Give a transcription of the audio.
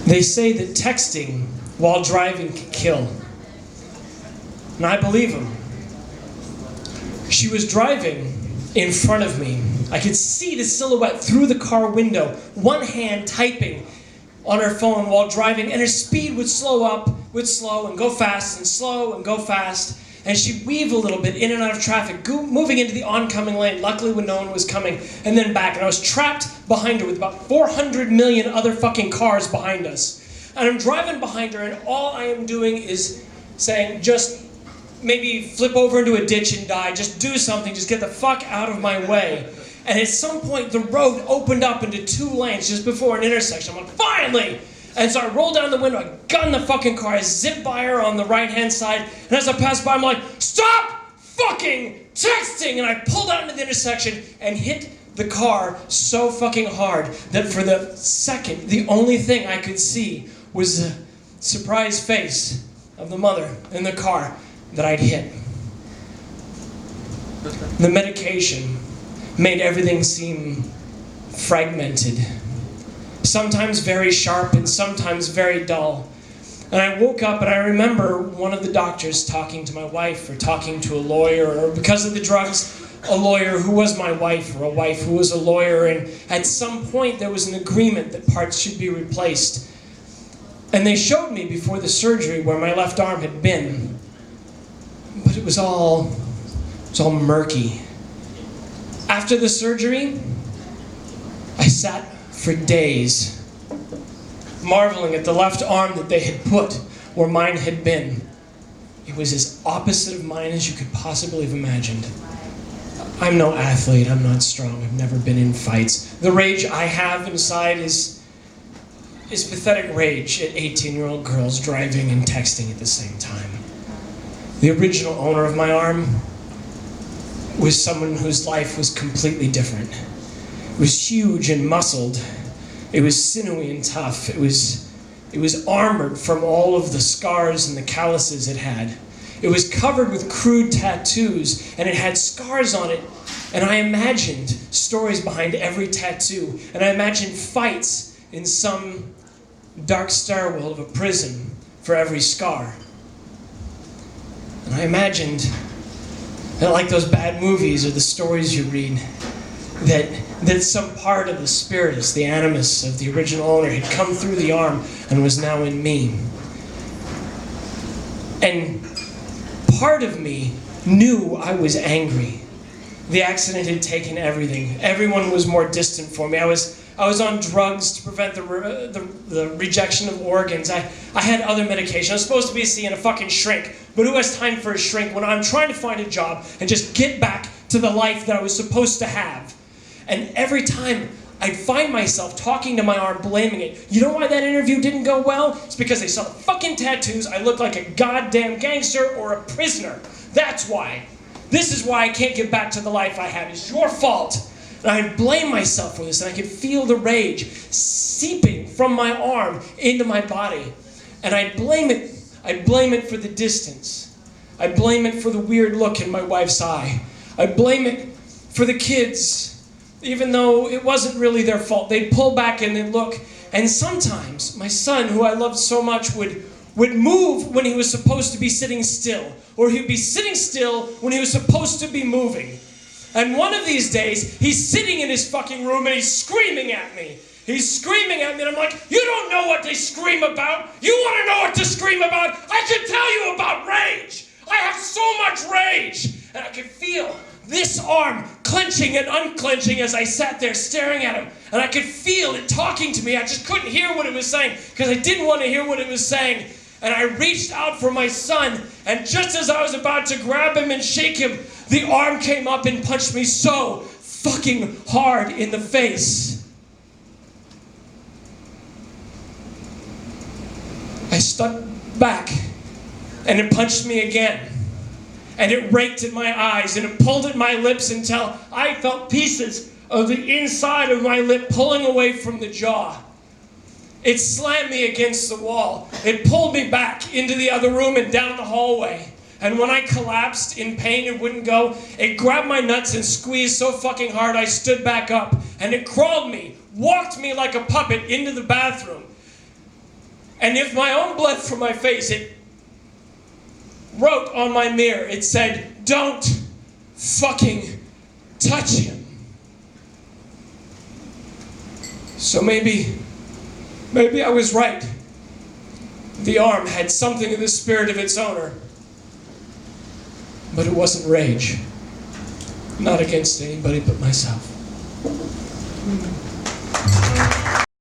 They say that texting while driving can kill. And I believe them. She was driving in front of me. I could see the silhouette through the car window, one hand typing on her phone while driving, and her speed would slow and go fast, and slow and go fast. And she'd weave a little bit in and out of traffic, moving into the oncoming lane, luckily when no one was coming, and then back. And I was trapped behind her with about 400 million other fucking cars behind us. And I'm driving behind her, and all I am doing is saying, just maybe flip over into a ditch and die, just do something, just get the fuck out of my way. And at some point, the road opened up into 2 lanes just before an intersection. I'm like, finally! And so I roll down the window, I gun the fucking car, I zip by her on the right-hand side, and as I pass by, I'm like, stop fucking texting! And I pulled out into the intersection and hit the car so fucking hard that for the second, the only thing I could see was the surprised face of the mother in the car that I'd hit. The medication made everything seem fragmented. Sometimes very sharp and sometimes very dull. And I woke up and I remember one of the doctors talking to my wife or talking to a lawyer, or because of the drugs, a lawyer who was my wife or a wife who was a lawyer, and at some point there was an agreement that parts should be replaced. And they showed me before the surgery where my left arm had been. But it was all murky. After the surgery, I sat for days, marveling at the left arm that they had put where mine had been. It was as opposite of mine as you could possibly have imagined. I'm no athlete, I'm not strong, I've never been in fights. The rage I have inside is pathetic rage at 18-year-old girls driving and texting at the same time. The original owner of my arm was someone whose life was completely different. It was huge and muscled. It was sinewy and tough. It was armored from all of the scars and the calluses it had. It was covered with crude tattoos, and it had scars on it. And I imagined stories behind every tattoo. And I imagined fights in some dark stairwell of a prison for every scar. And I imagined that, like those bad movies or the stories you read, that some part of the spiritus, the animus of the original owner had come through the arm and was now in me. And part of me knew I was angry. The accident had taken everything. Everyone was more distant for me. I was on drugs to prevent the rejection of organs. I had other medication. I was supposed to be seeing a fucking shrink. But who has time for a shrink when I'm trying to find a job and just get back to the life that I was supposed to have? And every time I'd find myself talking to my arm, blaming it. You know why that interview didn't go well? It's because they saw the fucking tattoos. I looked like a goddamn gangster or a prisoner. That's why. This is why I can't get back to the life I had. It's your fault. And I'd blame myself for this, and I could feel the rage seeping from my arm into my body. And I'd blame it for the distance. I'd blame it for the weird look in my wife's eye. I'd blame it for the kids, even though it wasn't really their fault. They'd pull back and they'd look. And sometimes my son, who I loved so much, would move when he was supposed to be sitting still. Or he'd be sitting still when he was supposed to be moving. And one of these days, he's sitting in his fucking room and he's screaming at me. He's screaming at me and I'm like, you don't know what they scream about. You want to know what to scream about? I can tell you about rage. I have so much rage. And I could feel this arm clenching and unclenching as I sat there staring at him. And I could feel it talking to me. I just couldn't hear what it was saying because I didn't want to hear what it was saying. And I reached out for my son, and just as I was about to grab him and shake him, the arm came up and punched me so fucking hard in the face. I stuck back, and it punched me again. And it raked at my eyes, and it pulled at my lips until I felt pieces of the inside of my lip pulling away from the jaw. It slammed me against the wall. It pulled me back into the other room and down the hallway. And when I collapsed in pain and wouldn't go, it grabbed my nuts and squeezed so fucking hard I stood back up. And it crawled me, walked me like a puppet into the bathroom. And if my own bled from my face, it wrote on my mirror, it said, "Don't fucking touch him." So maybe I was right. The arm had something of the spirit of its owner. But it wasn't rage. Not against anybody but myself.